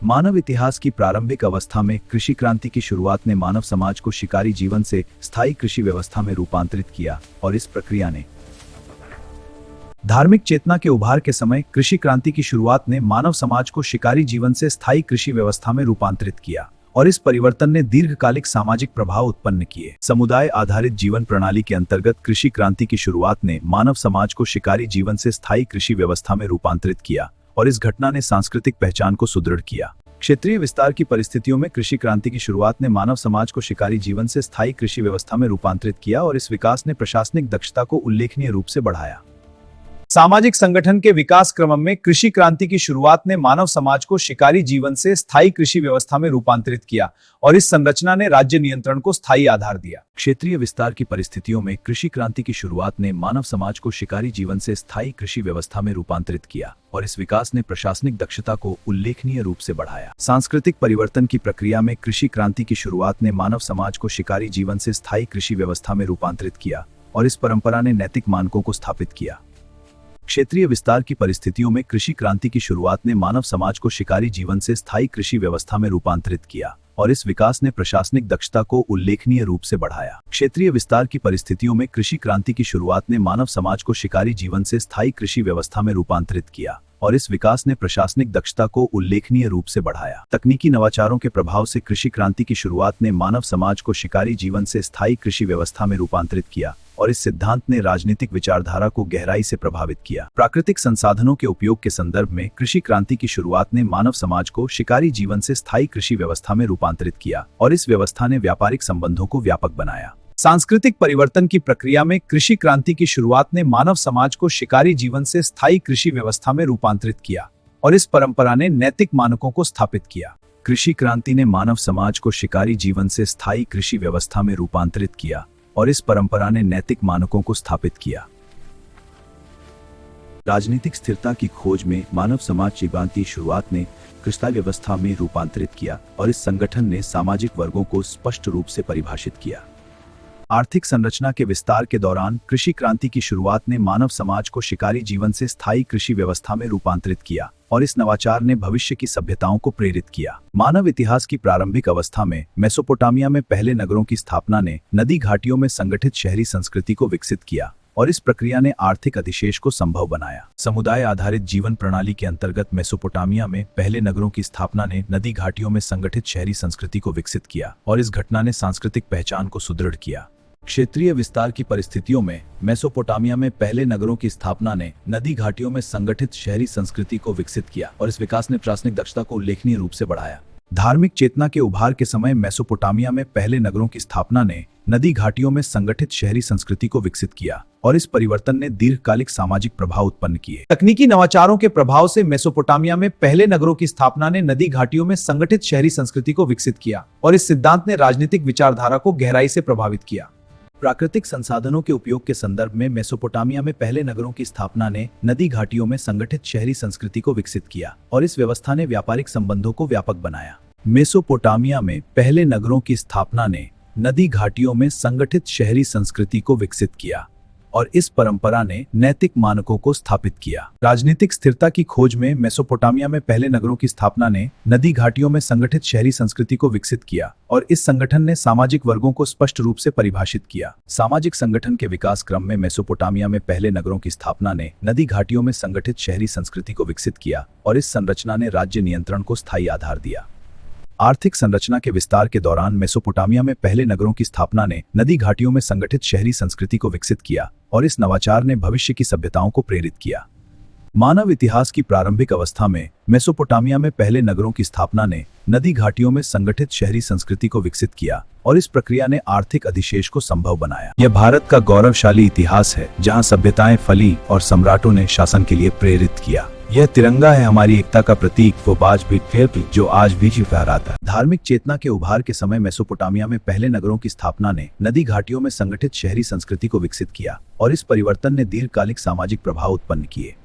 मानव इतिहास की प्रारंभिक अवस्था में कृषि क्रांति की शुरुआत ने मानव समाज को शिकारी जीवन से स्थायी कृषि व्यवस्था में रूपांतरित किया और इस प्रक्रिया ने धार्मिक चेतना के उभार के समय कृषि क्रांति की शुरुआत ने मानव समाज को शिकारी जीवन से स्थायी कृषि व्यवस्था में रूपांतरित किया और इस परिवर्तन ने दीर्घकालिक सामाजिक प्रभाव उत्पन्न किए। समुदाय आधारित जीवन प्रणाली के अंतर्गत कृषि क्रांति की शुरुआत ने मानव समाज को शिकारी जीवन से स्थायी कृषि व्यवस्था में रूपांतरित किया और इस घटना ने सांस्कृतिक पहचान को सुदृढ़ किया। क्षेत्रीय विस्तार की परिस्थितियों में कृषि क्रांति की शुरुआत ने मानव समाज को शिकारी जीवन से स्थायी कृषि व्यवस्था में रूपांतरित किया और इस विकास ने प्रशासनिक दक्षता को उल्लेखनीय रूप से बढ़ाया। सामाजिक संगठन के विकास क्रम में कृषि क्रांति की शुरुआत ने मानव समाज को शिकारी जीवन से स्थायी कृषि व्यवस्था में रूपांतरित किया और इस संरचना ने राज्य नियंत्रण को स्थायी आधार दिया। क्षेत्रीय विस्तार की परिस्थितियों में कृषि क्रांति की शुरुआत ने मानव समाज को शिकारी जीवन से स्थायी कृषि व्यवस्था में रूपांतरित किया और इस विकास ने प्रशासनिक दक्षता को उल्लेखनीय रूप से बढ़ाया। सांस्कृतिक परिवर्तन की प्रक्रिया में कृषि क्रांति की शुरुआत ने मानव समाज को शिकारी जीवन से स्थायी कृषि व्यवस्था में रूपांतरित किया और इस परंपरा ने नैतिक मानकों को स्थापित किया। क्षेत्रीय विस्तार की परिस्थितियों में कृषि क्रांति की शुरुआत ने मानव समाज को शिकारी जीवन से स्थायी कृषि व्यवस्था में रूपांतरित किया और इस विकास ने प्रशासनिक दक्षता को उल्लेखनीय रूप से बढ़ाया। क्षेत्रीय विस्तार की परिस्थितियों में कृषि क्रांति की शुरुआत ने मानव समाज को शिकारी जीवन से स्थायी कृषि व्यवस्था में रूपांतरित किया और इस विकास ने प्रशासनिक दक्षता को उल्लेखनीय रूप से बढ़ाया। तकनीकी नवाचारों के प्रभाव से कृषि क्रांति की शुरुआत ने मानव समाज को शिकारी जीवन से स्थायी कृषि व्यवस्था में रूपांतरित किया और इस सिद्धांत ने राजनीतिक विचारधारा को गहराई से प्रभावित किया। प्राकृतिक संसाधनों के उपयोग के संदर्भ में कृषि क्रांति की शुरुआत ने मानव समाज को शिकारी जीवन से स्थायी कृषि व्यवस्था में रूपांतरित किया और इस व्यवस्था ने व्यापारिक संबंधों को व्यापक बनाया। सांस्कृतिक परिवर्तन की प्रक्रिया में कृषि क्रांति की शुरुआत ने मानव समाज को शिकारी जीवन से स्थायी कृषि व्यवस्था में रूपांतरित किया और इस परंपरा ने नैतिक मानकों को स्थापित किया। कृषि क्रांति ने मानव समाज को शिकारी जीवन से स्थायी कृषि व्यवस्था में रूपांतरित किया और इस परंपरा ने नैतिक मानकों को स्थापित किया। राजनीतिक स्थिरता की खोज में मानव समाज क्रांति की शुरुआत ने कृषि व्यवस्था में रूपांतरित किया और इस संगठन ने सामाजिक वर्गों को स्पष्ट रूप से परिभाषित किया। आर्थिक संरचना के विस्तार के दौरान कृषि क्रांति की शुरुआत ने मानव समाज को शिकारी जीवन से स्थायी कृषि व्यवस्था में रूपांतरित किया और इस नवाचार ने भविष्य की सभ्यताओं को प्रेरित किया। मानव इतिहास की प्रारंभिक अवस्था में मेसोपोटामिया में पहले नगरों की स्थापना ने नदी घाटियों में संगठित शहरी संस्कृति को विकसित किया और इस प्रक्रिया ने आर्थिक अधिशेष को संभव बनाया। समुदाय आधारित जीवन प्रणाली के अंतर्गत मेसोपोटामिया में पहले नगरों की स्थापना ने नदी घाटियों में संगठित शहरी संस्कृति को विकसित किया और इस घटना ने सांस्कृतिक पहचान को सुदृढ़ किया। क्षेत्रीय विस्तार की परिस्थितियों में मेसोपोटामिया में पहले नगरों की स्थापना ने नदी घाटियों में संगठित शहरी संस्कृति को विकसित किया और इस विकास ने प्रशासनिक दक्षता को उल्लेखनीय रूप से बढ़ाया। धार्मिक चेतना के उभार के समय मेसोपोटामिया में पहले नगरों की स्थापना ने नदी घाटियों में संगठित शहरी संस्कृति को विकसित किया और इस परिवर्तन ने दीर्घकालिक सामाजिक प्रभाव उत्पन्न किए। तकनीकी नवाचारों के प्रभाव से मेसोपोटामिया में पहले नगरों की स्थापना ने नदी घाटियों में संगठित शहरी संस्कृति को विकसित किया और इस सिद्धांत ने राजनीतिक विचारधारा को गहराई से प्रभावित किया। प्राकृतिक संसाधनों के उपयोग के संदर्भ में मेसोपोटामिया में पहले नगरों की स्थापना ने नदी घाटियों में संगठित शहरी संस्कृति को विकसित किया और इस व्यवस्था ने व्यापारिक संबंधों को व्यापक बनाया। मेसोपोटामिया में पहले नगरों की स्थापना ने नदी घाटियों में संगठित शहरी संस्कृति को विकसित किया और इस परंपरा ने नैतिक मानकों को स्थापित किया। राजनीतिक स्थिरता की खोज में मेसोपोटामिया में पहले नगरों की स्थापना ने नदी घाटियों में संगठित शहरी संस्कृति को विकसित किया और इस संगठन ने सामाजिक वर्गों को स्पष्ट रूप से परिभाषित किया। सामाजिक संगठन के विकास क्रम में मेसोपोटामिया में पहले नगरों की स्थापना ने नदी घाटियों में संगठित शहरी संस्कृति को विकसित किया और इस संरचना ने राज्य नियंत्रण को स्थायी आधार दिया। आर्थिक संरचना के विस्तार के दौरान मेसोपोटामिया में पहले नगरों की स्थापना ने नदी घाटियों में संगठित शहरी संस्कृति को विकसित किया और इस नवाचार ने भविष्य की सभ्यताओं को प्रेरित किया। मानव इतिहास की प्रारंभिक अवस्था में मेसोपोटामिया में पहले नगरों की स्थापना ने नदी घाटियों में संगठित शहरी संस्कृति को विकसित किया और इस प्रक्रिया ने आर्थिक अधिशेष को संभव बनाया। यह भारत का गौरवशाली इतिहास है जहां सभ्यताएं फली और सम्राटों ने शासन के लिए प्रेरित किया। यह तिरंगा है हमारी एकता का प्रतीक, वो बाज भी फेर जो आज भी फहराता है। धार्मिक चेतना के उभार के समय मेसोपोटामिया में पहले नगरों की स्थापना ने नदी घाटियों में संगठित शहरी संस्कृति को विकसित किया और इस परिवर्तन ने दीर्घकालिक सामाजिक प्रभाव उत्पन्न किए।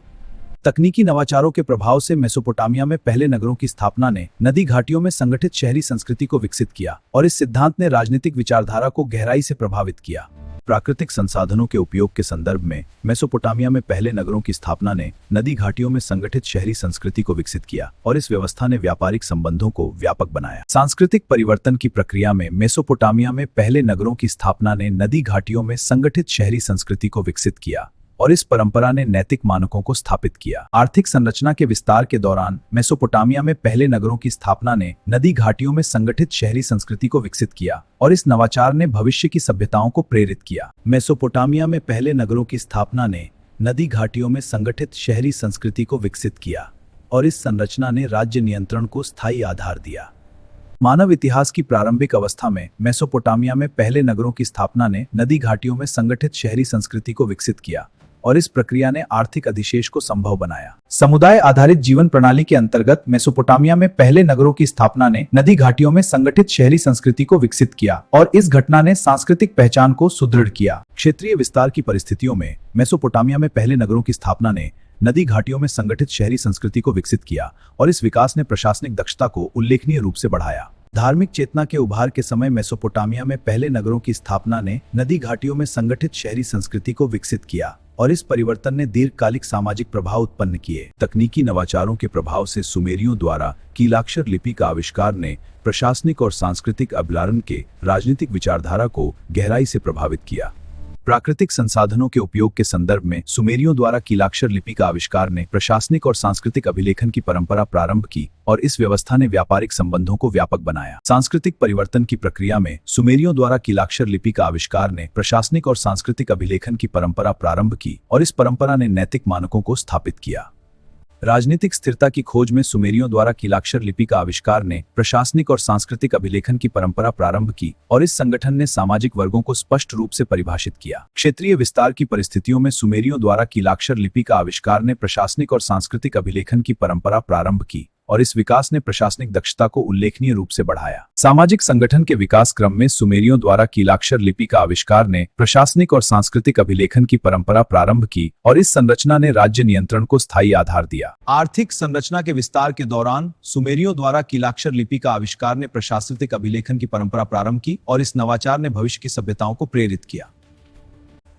तकनीकी नवाचारों के प्रभाव से मेसोपोटामिया में पहले नगरों की स्थापना ने नदी घाटियों में संगठित शहरी संस्कृति को विकसित किया और इस सिद्धांत ने राजनीतिक विचारधारा को गहराई से प्रभावित किया। प्राकृतिक संसाधनों के उपयोग के संदर्भ में मेसोपोटामिया में पहले नगरों की स्थापना ने नदी घाटियों में संगठित शहरी संस्कृति को विकसित किया और इस व्यवस्था ने व्यापारिक संबंधों को व्यापक बनाया। सांस्कृतिक परिवर्तन की प्रक्रिया में मेसोपोटामिया में पहले नगरों की स्थापना ने नदी घाटियों में संगठित शहरी संस्कृति को विकसित किया और इस परंपरा ने नैतिक मानकों को स्थापित किया। आर्थिक संरचना के विस्तार के दौरान मेसोपोटामिया में पहले नगरों की स्थापना ने नदी घाटियों में संगठित शहरी संस्कृति को विकसित किया और इस नवाचार ने भविष्य की सभ्यताओं को प्रेरित किया। मेसोपोटामिया में पहले नगरों की स्थापना ने नदी घाटियों में संगठित शहरी संस्कृति को विकसित किया और इस संरचना ने राज्य नियंत्रण को स्थायी आधार दिया। मानव इतिहास की प्रारंभिक अवस्था में मेसोपोटामिया में पहले नगरों की स्थापना ने नदी घाटियों में संगठित शहरी संस्कृति को विकसित किया और इस प्रक्रिया ने आर्थिक अधिशेष को संभव बनाया। समुदाय आधारित जीवन प्रणाली के अंतर्गत मेसोपोटामिया में पहले नगरों की स्थापना ने नदी घाटियों में संगठित शहरी संस्कृति को विकसित किया और इस घटना ने सांस्कृतिक पहचान को सुदृढ़ किया। क्षेत्रीय विस्तार की परिस्थितियों में मेसोपोटामिया में पहले नगरों की स्थापना ने नदी घाटियों में संगठित शहरी संस्कृति को विकसित किया और इस विकास ने प्रशासनिक दक्षता को उल्लेखनीय रूप से बढ़ाया। धार्मिक चेतना के उभार के समय मेसोपोटामिया में पहले नगरों की स्थापना ने नदी घाटियों में संगठित शहरी संस्कृति को विकसित किया और इस परिवर्तन ने दीर्घकालिक सामाजिक प्रभाव उत्पन्न किए। तकनीकी नवाचारों के प्रभाव से सुमेरियों द्वारा कीलाक्षर लिपि का आविष्कार ने प्रशासनिक और सांस्कृतिक अभिलाषण के राजनीतिक विचारधारा को गहराई से प्रभावित किया। प्राकृतिक संसाधनों के उपयोग के संदर्भ में सुमेरियों द्वारा कीलाक्षर लिपि का आविष्कार ने प्रशासनिक और सांस्कृतिक अभिलेखन की परंपरा प्रारंभ की और इस व्यवस्था ने व्यापारिक संबंधों को व्यापक बनाया। सांस्कृतिक परिवर्तन की प्रक्रिया में सुमेरियों द्वारा कीलाक्षर लिपि का आविष्कार ने प्रशासनिक और सांस्कृतिक अभिलेखन की परंपरा प्रारंभ की और इस परंपरा ने नैतिक मानकों को स्थापित किया। राजनीतिक स्थिरता की खोज में सुमेरियों द्वारा कीलाक्षर लिपि का आविष्कार ने प्रशासनिक और सांस्कृतिक अभिलेखन की परंपरा प्रारंभ की और इस संगठन ने सामाजिक वर्गों को स्पष्ट रूप से परिभाषित किया। क्षेत्रीय विस्तार की परिस्थितियों में सुमेरियों द्वारा कीलाक्षर लिपि का आविष्कार ने प्रशासनिक और सांस्कृतिक अभिलेखन की परंपरा प्रारंभ की और इस विकास ने प्रशासनिक दक्षता को उल्लेखनीय रूप से बढ़ाया। सामाजिक संगठन के विकास क्रम में सुमेरियों द्वारा कीलाक्षर लिपि का आविष्कार ने प्रशासनिक और सांस्कृतिक अभिलेखन की परंपरा प्रारंभ की और इस संरचना ने राज्य नियंत्रण को स्थायी आधार दिया। आर्थिक संरचना के विस्तार के दौरान सुमेरियों द्वारा कीलाक्षर लिपि का आविष्कार ने प्रशासनिक अभिलेखन की परंपरा प्रारंभ की और इस नवाचार ने भविष्य की सभ्यताओं को प्रेरित किया।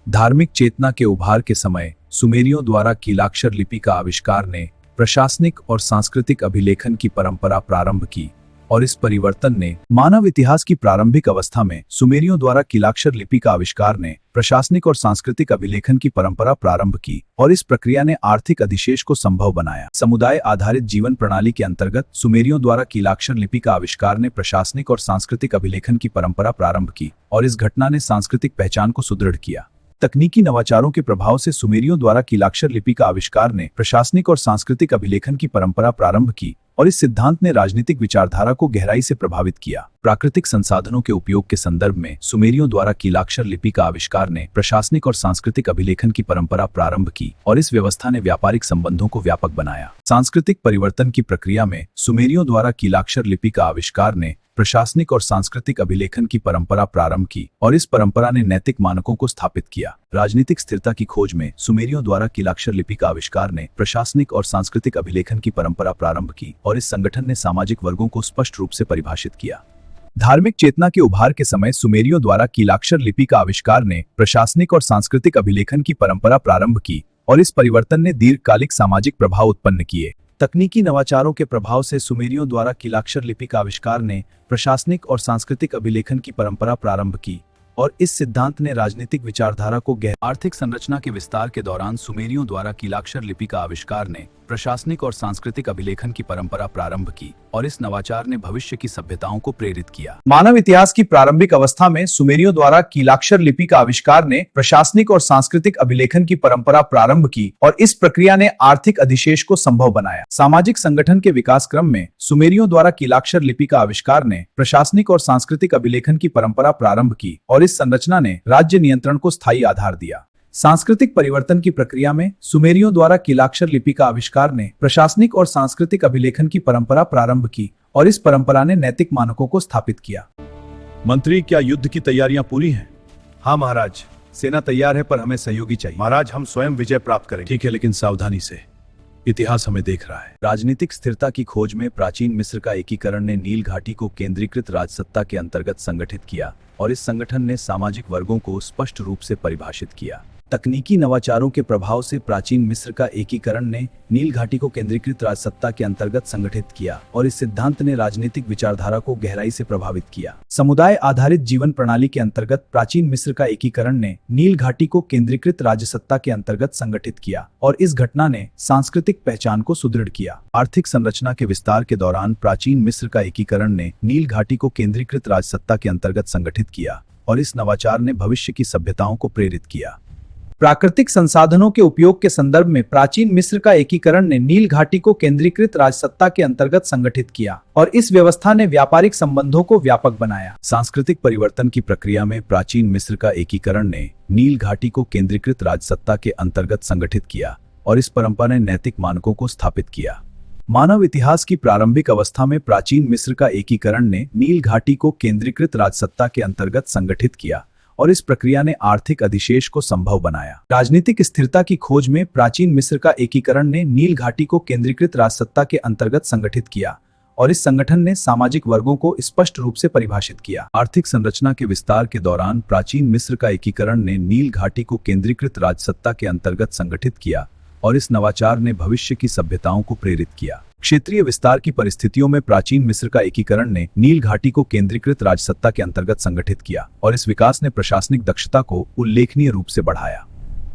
धार्मिक चेतना के उभार के समय सुमेरियों द्वारा कीलाक्षर लिपि का आविष्कार ने प्रशासनिक और सांस्कृतिक अभिलेखन की परंपरा प्रारंभ की और इस परिवर्तन ने मानव इतिहास की प्रारंभिक अवस्था में सुमेरियों द्वारा कीलाक्षर लिपि का आविष्कार ने प्रशासनिक और सांस्कृतिक अभिलेखन की परंपरा प्रारंभ की और इस प्रक्रिया ने आर्थिक अधिशेष को संभव बनाया। समुदाय आधारित जीवन प्रणाली के अंतर्गत सुमेरियों द्वारा कीलाक्षर लिपि का आविष्कार ने प्रशासनिक और सांस्कृतिक अभिलेखन की परंपरा प्रारंभ की और इस घटना ने सांस्कृतिक पहचान को सुदृढ़ किया। तकनीकी नवाचारों के प्रभाव से सुमेरियों द्वारा कीलाक्षर लिपि का आविष्कार ने प्रशासनिक और सांस्कृतिक अभिलेखन की परंपरा प्रारंभ की और इस सिद्धांत ने राजनीतिक विचारधारा को गहराई से प्रभावित किया। प्राकृतिक संसाधनों के उपयोग के संदर्भ में सुमेरियों द्वारा कीलाक्षर लिपि का आविष्कार ने प्रशासनिक और सांस्कृतिक अभिलेखन की परंपरा प्रारंभ की और इस व्यवस्था ने व्यापारिक संबंधों को व्यापक बनाया। सांस्कृतिक परिवर्तन की प्रक्रिया में सुमेरियों द्वारा कीलाक्षर लिपि का आविष्कार ने प्रशासनिक और सांस्कृतिक अभिलेखन की परंपरा प्रारंभ की और इस परंपरा ने नैतिक मानकों को स्थापित किया। राजनीतिक स्थिरता की खोज में सुमेरियों द्वारा कीलाक्षर लिपि का आविष्कार ने प्रशासनिक और सांस्कृतिक अभिलेखन की परंपरा प्रारंभ की और इस संगठन ने सामाजिक वर्गों को स्पष्ट रूप से परिभाषित किया। धार्मिक चेतना के उभार के समय सुमेरियों द्वारा कीलाक्षर लिपि का आविष्कार ने प्रशासनिक और सांस्कृतिक अभिलेखन की परंपरा प्रारंभ की और इस परिवर्तन ने दीर्घकालिक सामाजिक प्रभाव उत्पन्न किए। तकनीकी नवाचारों के प्रभाव से सुमेरियों द्वारा कीलाक्षर लिपि का आविष्कार ने प्रशासनिक और सांस्कृतिक अभिलेखन की परंपरा प्रारंभ की और इस सिद्धांत ने राजनीतिक विचारधारा को आर्थिक संरचना के विस्तार के दौरान सुमेरियों द्वारा कीलाक्षर लिपि का आविष्कार ने प्रशासनिक और सांस्कृतिक अभिलेखन की परंपरा प्रारंभ की और इस नवाचार ने भविष्य की सभ्यताओं को प्रेरित किया। मानव इतिहास की प्रारंभिक अवस्था में सुमेरियों द्वारा कीलाक्षर लिपि का आविष्कार ने प्रशासनिक और सांस्कृतिक अभिलेखन की परंपरा प्रारंभ की और इस प्रक्रिया ने आर्थिक अधिशेष को संभव बनाया। सामाजिक संगठन के विकास क्रम में सुमेरियों द्वारा कीलाक्षर लिपि का आविष्कार ने प्रशासनिक और सांस्कृतिक अभिलेखन की परंपरा प्रारंभ की और इस संरचना ने राज्य नियंत्रण को स्थायी आधार दिया। सांस्कृतिक परिवर्तन की प्रक्रिया में सुमेरियों द्वारा कीलाक्षर लिपि का आविष्कार ने प्रशासनिक और सांस्कृतिक अभिलेखन की परंपरा प्रारंभ की और इस परंपरा ने नैतिक मानकों को स्थापित किया। मंत्री, क्या युद्ध की तैयारियां पूरी हैं? हाँ महाराज, सेना तैयार है पर हमें सहयोगी चाहिए। महाराज, हम स्वयं विजय प्राप्त करेंगे। ठीक है, लेकिन सावधानी से। इतिहास हमें देख रहा है। राजनीतिक स्थिरता की खोज में प्राचीन मिस्र का एकीकरण ने नील घाटी को केंद्रीकृत राजसत्ता के अंतर्गत संगठित किया और इस संगठन ने सामाजिक वर्गों को स्पष्ट रूप से परिभाषित किया। तकनीकी नवाचारों के प्रभाव से प्राचीन मिस्र का एकीकरण ने नील घाटी को केंद्रीकृत राजसत्ता के अंतर्गत संगठित किया और इस सिद्धांत ने राजनीतिक विचारधारा को गहराई से प्रभावित किया। समुदाय आधारित जीवन प्रणाली के अंतर्गत प्राचीन मिस्र का एकीकरण ने नील घाटी को केंद्रीकृत राजसत्ता के अंतर्गत संगठित किया और इस घटना ने सांस्कृतिक पहचान को सुदृढ़ किया। आर्थिक संरचना के विस्तार के दौरान प्राचीन मिस्र का एकीकरण ने नील घाटी को केंद्रीकृत राजसत्ता के अंतर्गत संगठित किया और इस नवाचार ने भविष्य की सभ्यताओं को प्रेरित किया। प्राकृतिक संसाधनों के उपयोग के संदर्भ में प्राचीन मिस्र का एकीकरण ने नील घाटी को केंद्रीकृत राजसत्ता के अंतर्गत संगठित किया और इस व्यवस्था ने व्यापारिक संबंधों को व्यापक बनाया। सांस्कृतिक परिवर्तन की प्रक्रिया में प्राचीन मिस्र का एकीकरण ने नील घाटी को केंद्रीकृत राजसत्ता के अंतर्गत संगठित किया और इस परंपरा ने नैतिक मानकों को स्थापित किया। मानव इतिहास की प्रारंभिक अवस्था में प्राचीन मिस्र का एकीकरण ने नील घाटी को केंद्रीकृत राजसत्ता के अंतर्गत संगठित किया और इस प्रक्रिया ने आर्थिक अधिशेष को संभव बनाया। राजनीतिक स्थिरता की खोज में प्राचीन मिस्र का एकीकरण ने नील घाटी को केंद्रीकृत राजसत्ता के अंतर्गत संगठित किया और इस संगठन ने सामाजिक वर्गों को स्पष्ट रूप से परिभाषित किया। आर्थिक संरचना के विस्तार के दौरान प्राचीन मिस्र का एकीकरण ने नील घाटी को केंद्रीकृत राजसत्ता के अंतर्गत संगठित किया और इस नवाचार ने भविष्य की सभ्यताओं को प्रेरित किया। क्षेत्रीय विस्तार की परिस्थितियों में प्राचीन मिस्र का एकीकरण ने नील घाटी को केंद्रीकृत राजसत्ता के अंतर्गत संगठित किया और इस विकास ने प्रशासनिक दक्षता को उल्लेखनीय रूप से बढ़ाया।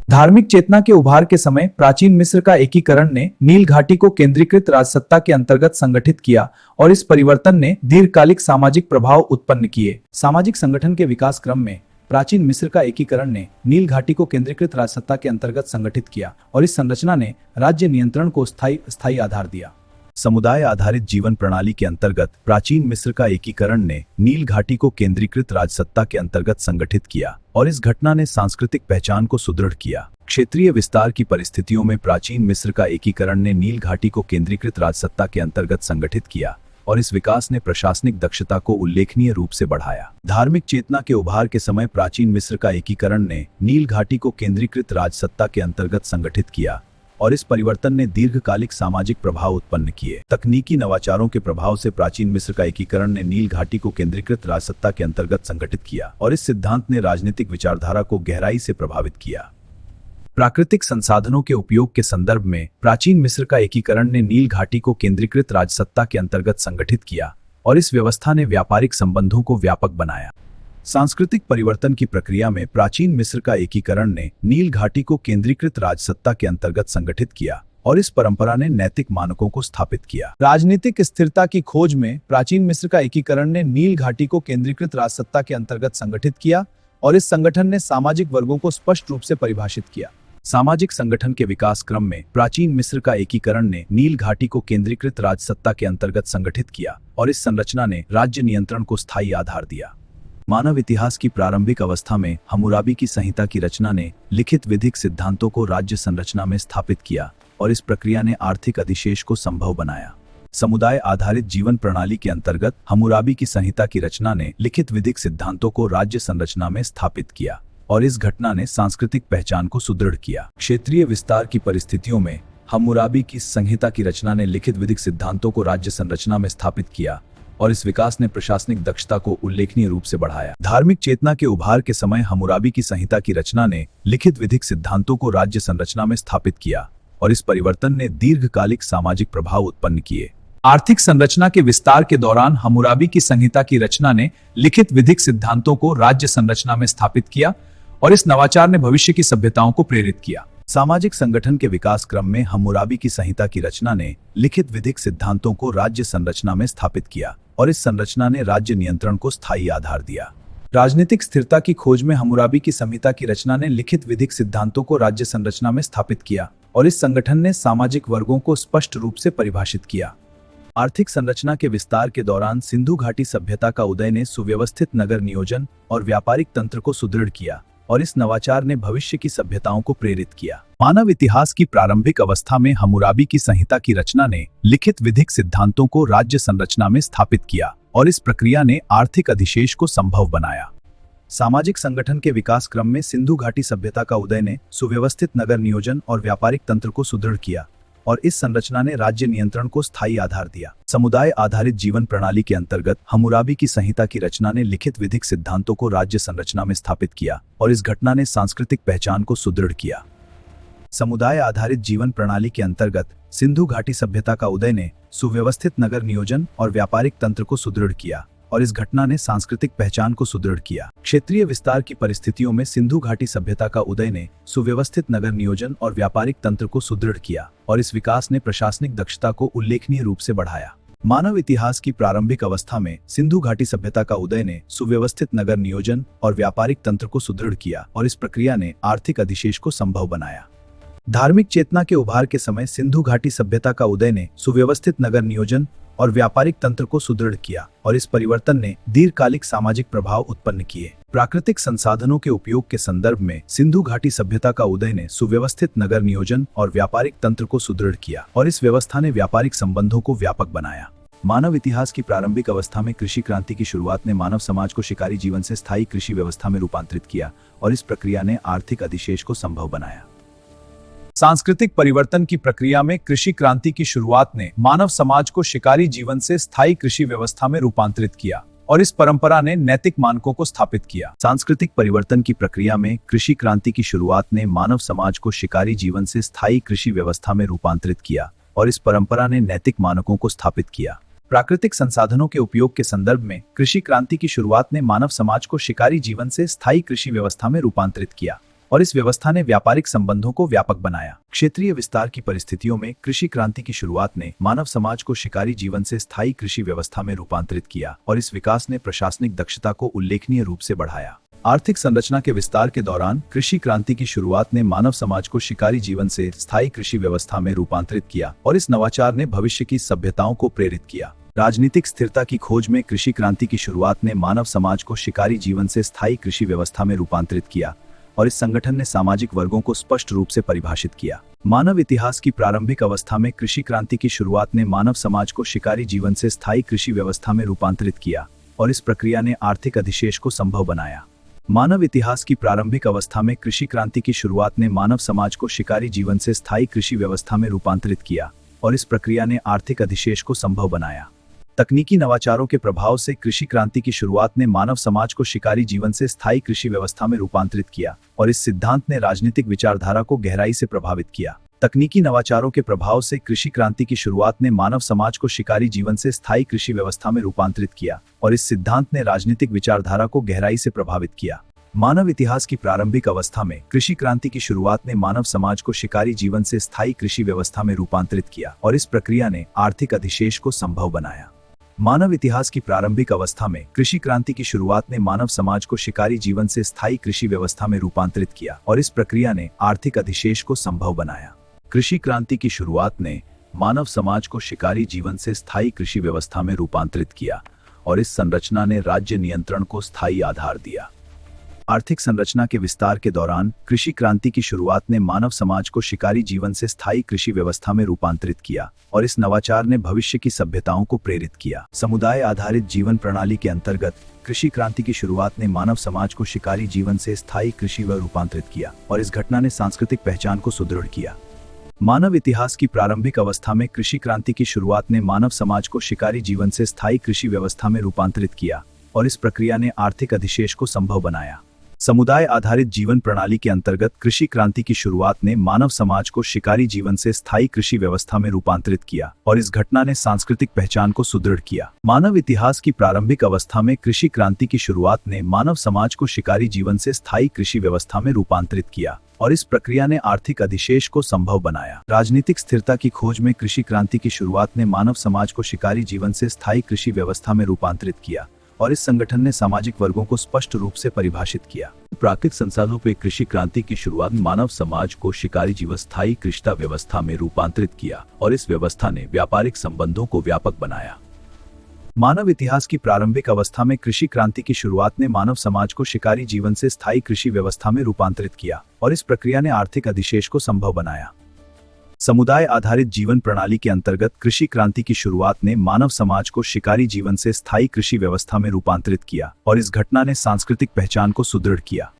धार्मिक चेतना के उभार के समय प्राचीन मिस्र का एकीकरण ने नील घाटी को केंद्रीकृत राजसत्ता के अंतर्गत संगठित किया और इस परिवर्तन ने दीर्घकालिक सामाजिक प्रभाव उत्पन्न किए। सामाजिक संगठन के विकास क्रम में प्राचीन मिस्र का एकीकरण ने नील घाटी को केंद्रीकृत राजसत्ता के अंतर्गत संगठित किया और इस संरचना ने राज्य नियंत्रण को स्थायी आधार दिया। समुदाय आधारित जीवन प्रणाली के अंतर्गत प्राचीन मिस्र का एकीकरण ने नील घाटी को केंद्रीकृत राजसत्ता के अंतर्गत संगठित किया और इस घटना ने सांस्कृतिक पहचान को सुदृढ़ किया। क्षेत्रीय विस्तार की परिस्थितियों में प्राचीन मिस्र का एकीकरण ने नील घाटी को केंद्रीकृत राजसत्ता के अंतर्गत संगठित किया और इस विकास ने प्रशासनिक दक्षता को उल्लेखनीय रूप से बढ़ाया। धार्मिक चेतना के उभार के समय प्राचीन मिस्र का एकीकरण ने नील घाटी को केंद्रीकृत राजसत्ता के अंतर्गत संगठित किया और इस परिवर्तन ने दीर्घकालिक सामाजिक प्रभाव उत्पन्न किए। तकनीकी नवाचारों के प्रभाव से प्राचीन मिस्र का एकीकरण ने नील घाटी को केंद्रीकृत राजसत्ता के अंतर्गत संगठित किया और इस सिद्धांत ने राजनीतिक विचारधारा को गहराई से प्रभावित किया। प्राकृतिक संसाधनों के उपयोग के संदर्भ में प्राचीन मिस्र का एकीकरण ने नील घाटी को केंद्रीकृत राजसत्ता के अंतर्गत संगठित किया और इस व्यवस्था ने व्यापारिक संबंधों को व्यापक बनाया। सांस्कृतिक परिवर्तन की प्रक्रिया में प्राचीन मिस्र का एकीकरण ने नील घाटी को केंद्रीकृत राजसत्ता के अंतर्गत संगठित किया और इस परंपरा ने नैतिक मानकों को स्थापित किया। राजनीतिक स्थिरता की खोज में प्राचीन मिस्र का एकीकरण ने नील घाटी को केंद्रीकृत राजसत्ता के अंतर्गत संगठित किया और इस संगठन ने सामाजिक वर्गों को स्पष्ट रूप से परिभाषित किया। सामाजिक संगठन के विकास क्रम में प्राचीन मिस्र का एकीकरण ने नील घाटी को केंद्रीकृत राजसत्ता के अंतर्गत संगठित किया और इस संरचना ने राज्य नियंत्रण को स्थायी आधार दिया। मानव इतिहास की प्रारंभिक अवस्था में हम्मुराबी की संहिता की रचना ने लिखित विधिक सिद्धांतों को राज्य संरचना में स्थापित किया और इस प्रक्रिया ने आर्थिक अधिशेष को संभव बनाया। समुदाय आधारित जीवन प्रणाली के अंतर्गत हम्मुराबी की संहिता की रचना ने लिखित विधिक सिद्धांतों को राज्य संरचना में स्थापित किया और इस घटना ने सांस्कृतिक पहचान को सुदृढ़ किया। क्षेत्रीय विस्तार की परिस्थितियों में हम्मुराबी की संहिता की रचना ने लिखित विधिक सिद्धांतों को राज्य संरचना में स्थापित किया और इस विकास ने प्रशासनिक दक्षता को उल्लेखनीय रूप से बढ़ाया। धार्मिक चेतना के उभार के समय हम्मुराबी की संहिता की रचना ने लिखित विधिक सिद्धांतों को राज्य संरचना में स्थापित किया और इस परिवर्तन ने दीर्घकालिक सामाजिक प्रभाव उत्पन्न किए। आर्थिक संरचना के विस्तार के दौरान हम्मुराबी की संहिता की रचना ने लिखित विधिक सिद्धांतों को राज्य संरचना में स्थापित किया और इस नवाचार ने भविष्य की सभ्यताओं को प्रेरित किया। सामाजिक संगठन के विकास क्रम में हम्मुराबी की संहिता की रचना ने लिखित विधिक सिद्धांतों को राज्य संरचना में स्थापित किया और इस संरचना ने राज्य नियंत्रण को स्थायी आधार दिया। राजनीतिक स्थिरता की खोज में हम्मुराबी की संहिता की रचना ने लिखित विधिक सिद्धांतों को राज्य संरचना में स्थापित किया और इस संगठन ने सामाजिक वर्गों को स्पष्ट रूप से परिभाषित किया। आर्थिक संरचना के विस्तार के दौरान सिंधु घाटी सभ्यता का उदय ने सुव्यवस्थित नगर नियोजन और व्यापारिक तंत्र को सुदृढ़ किया और इस नवाचार ने भविष्य की सभ्यताओं को प्रेरित किया। मानव इतिहास की प्रारंभिक अवस्था में हम्मुराबी की संहिता की रचना ने लिखित विधिक सिद्धांतों को राज्य संरचना में स्थापित किया और इस प्रक्रिया ने आर्थिक अधिशेष को संभव बनाया। सामाजिक संगठन के विकास क्रम में सिंधु घाटी सभ्यता का उदय ने सुव्यवस्थित नगर नियोजन और व्यापारिक तंत्र को सुदृढ़ किया और इस संरचना ने राज्य नियंत्रण को स्थायी आधार दिया। समुदाय आधारित जीवन प्रणाली के अंतर्गत हम्मुराबी की संहिता की रचना ने लिखित विधिक सिद्धांतों को राज्य संरचना में स्थापित किया और इस घटना ने सांस्कृतिक पहचान को सुदृढ़ किया। समुदाय आधारित जीवन प्रणाली के अंतर्गत सिंधु घाटी सभ्यता का उदय ने सुव्यवस्थित नगर नियोजन और व्यापारिक तंत्र को सुदृढ़ किया और इस घटना ने सांस्कृतिक पहचान को सुदृढ़ किया। क्षेत्रीय विस्तार की परिस्थितियों में सिंधु घाटी सभ्यता का उदय ने सुव्यवस्थित नगर नियोजन और व्यापारिक तंत्र को सुदृढ़ किया और इस विकास ने प्रशासनिक दक्षता को उल्लेखनीय रूप से बढ़ाया। मानव इतिहास की प्रारंभिक अवस्था में सिंधु घाटी सभ्यता का उदय ने सुव्यवस्थित नगर नियोजन और व्यापारिक तंत्र को सुदृढ़ किया और इस प्रक्रिया ने आर्थिक अधिशेष को संभव बनाया। धार्मिक चेतना के उभार के समय सिंधु घाटी सभ्यता का उदय ने सुव्यवस्थित नगर नियोजन और व्यापारिक तंत्र को सुदृढ़ किया और इस परिवर्तन ने दीर्घकालिक सामाजिक प्रभाव उत्पन्न किए। प्राकृतिक संसाधनों के उपयोग के संदर्भ में सिंधु घाटी सभ्यता का उदय ने सुव्यवस्थित नगर नियोजन और व्यापारिक तंत्र को सुदृढ़ किया और इस व्यवस्था ने व्यापारिक संबंधों को व्यापक बनाया। मानव इतिहास की प्रारंभिक अवस्था में कृषि क्रांति की शुरुआत ने मानव समाज को शिकारी जीवन से स्थायी कृषि व्यवस्था में रूपांतरित किया और इस प्रक्रिया ने आर्थिक अधिशेष को संभव बनाया। सांस्कृतिक परिवर्तन की प्रक्रिया में कृषि क्रांति की शुरुआत ने मानव समाज को शिकारी जीवन से स्थायी कृषि व्यवस्था में रूपांतरित किया और इस परंपरा ने नैतिक मानकों को स्थापित किया। सांस्कृतिक परिवर्तन की प्रक्रिया में कृषि क्रांति की शुरुआत ने मानव समाज को शिकारी जीवन से स्थायी कृषि व्यवस्था में रूपांतरित किया और इस परंपरा ने नैतिक मानकों को स्थापित किया। प्राकृतिक संसाधनों के उपयोग के संदर्भ में कृषि क्रांति की शुरुआत ने मानव समाज को शिकारी जीवन से स्थायी कृषि व्यवस्था में रूपांतरित किया और इस व्यवस्था ने व्यापारिक संबंधों को व्यापक बनाया। क्षेत्रीय विस्तार की परिस्थितियों में कृषि क्रांति की शुरुआत ने मानव समाज को शिकारी जीवन से स्थायी कृषि व्यवस्था में रूपांतरित किया और इस विकास ने प्रशासनिक दक्षता को उल्लेखनीय रूप से बढ़ाया। आर्थिक संरचना के विस्तार के दौरान कृषि क्रांति की शुरुआत ने मानव समाज को शिकारी जीवन से स्थायी कृषि व्यवस्था में रूपांतरित किया और इस नवाचार ने भविष्य की सभ्यताओं को प्रेरित किया। राजनीतिक स्थिरता की खोज में कृषि क्रांति की शुरुआत ने मानव समाज को शिकारी जीवन से स्थायी कृषि व्यवस्था में रूपांतरित किया और इस संगठन ने सामाजिक वर्गों को स्पष्ट रूप से परिभाषित किया। मानव इतिहास की प्रारंभिक अवस्था में कृषि क्रांति की शुरुआत ने मानव समाज को शिकारी जीवन से स्थायी कृषि व्यवस्था में रूपांतरित किया और इस प्रक्रिया ने आर्थिक अधिशेष को संभव बनाया। मानव इतिहास की प्रारंभिक अवस्था में कृषि क्रांति की शुरुआत ने मानव समाज को शिकारी जीवन से स्थायी कृषि व्यवस्था में रूपांतरित किया और इस प्रक्रिया ने आर्थिक अधिशेष को संभव बनाया। तकनीकी नवाचारों के प्रभाव से कृषि क्रांति की शुरुआत ने मानव समाज को शिकारी जीवन से स्थायी कृषि व्यवस्था में रूपांतरित किया और इस सिद्धांत ने राजनीतिक विचारधारा को गहराई से प्रभावित किया। तकनीकी नवाचारों के प्रभाव से कृषि क्रांति की शुरुआत ने मानव समाज को शिकारी जीवन से स्थायी कृषि व्यवस्था में रूपांतरित किया और इस सिद्धांत ने राजनीतिक विचारधारा को गहराई से प्रभावित किया। मानव इतिहास की प्रारंभिक अवस्था में कृषि क्रांति की शुरुआत ने मानव समाज को शिकारी जीवन से स्थायी कृषि व्यवस्था में रूपांतरित किया और इस प्रक्रिया ने आर्थिक अधिशेष को संभव बनाया। मानव इतिहास की प्रारंभिक अवस्था में कृषि क्रांति की शुरुआत ने मानव समाज को शिकारी जीवन से स्थायी कृषि व्यवस्था में रूपांतरित किया और इस प्रक्रिया ने आर्थिक अधिशेष को संभव बनाया। कृषि क्रांति की शुरुआत ने मानव समाज को शिकारी जीवन से स्थायी कृषि व्यवस्था में रूपांतरित किया और इस संरचना ने राज्य नियंत्रण को स्थायी आधार दिया। आर्थिक संरचना के विस्तार के दौरान कृषि क्रांति की शुरुआत ने मानव समाज को शिकारी जीवन से स्थायी कृषि व्यवस्था में रूपांतरित किया और इस नवाचार ने भविष्य की सभ्यताओं को प्रेरित किया। समुदाय आधारित जीवन प्रणाली के अंतर्गत कृषि क्रांति की शुरुआत ने मानव समाज को शिकारी जीवन से स्थायी कृषि में रूपांतरित किया और इस घटना ने सांस्कृतिक पहचान को सुदृढ़ किया। मानव इतिहास की प्रारंभिक अवस्था में कृषि क्रांति की शुरुआत ने मानव समाज को शिकारी जीवन से स्थायी कृषि व्यवस्था में रूपांतरित किया और इस प्रक्रिया ने आर्थिक अधिशेष को संभव बनाया। समुदाय आधारित जीवन प्रणाली के अंतर्गत कृषि क्रांति की शुरुआत ने मानव समाज को शिकारी जीवन से स्थायी कृषि व्यवस्था में रूपांतरित किया और इस घटना ने सांस्कृतिक पहचान को सुदृढ़ किया। मानव इतिहास की प्रारंभिक अवस्था में कृषि क्रांति की शुरुआत ने मानव समाज को शिकारी जीवन से स्थायी कृषि व्यवस्था में रूपांतरित किया और इस प्रक्रिया ने आर्थिक अधिशेष को संभव बनाया। राजनीतिक स्थिरता की खोज में कृषि क्रांति की शुरुआत ने मानव समाज को शिकारी जीवन से स्थायी कृषि व्यवस्था में रूपांतरित किया और इस संगठन ने सामाजिक वर्गों को स्पष्ट रूप से परिभाषित किया। प्राकृतिक संसाधनों पर कृषि क्रांति की शुरुआत मानव समाज को शिकारी जीवन स्थायी कृषि व्यवस्था में रूपांतरित किया और इस व्यवस्था ने व्यापारिक संबंधों को व्यापक बनाया। मानव इतिहास की प्रारंभिक अवस्था में कृषि क्रांति की शुरुआत ने मानव समाज को शिकारी जीवन से स्थायी कृषि व्यवस्था में रूपांतरित किया और इस प्रक्रिया ने आर्थिक अधिशेष को संभव बनाया। समुदाय आधारित जीवन प्रणाली के अंतर्गत कृषि क्रांति की शुरुआत ने मानव समाज को शिकारी जीवन से स्थायी कृषि व्यवस्था में रूपांतरित किया और इस घटना ने सांस्कृतिक पहचान को सुदृढ़ किया।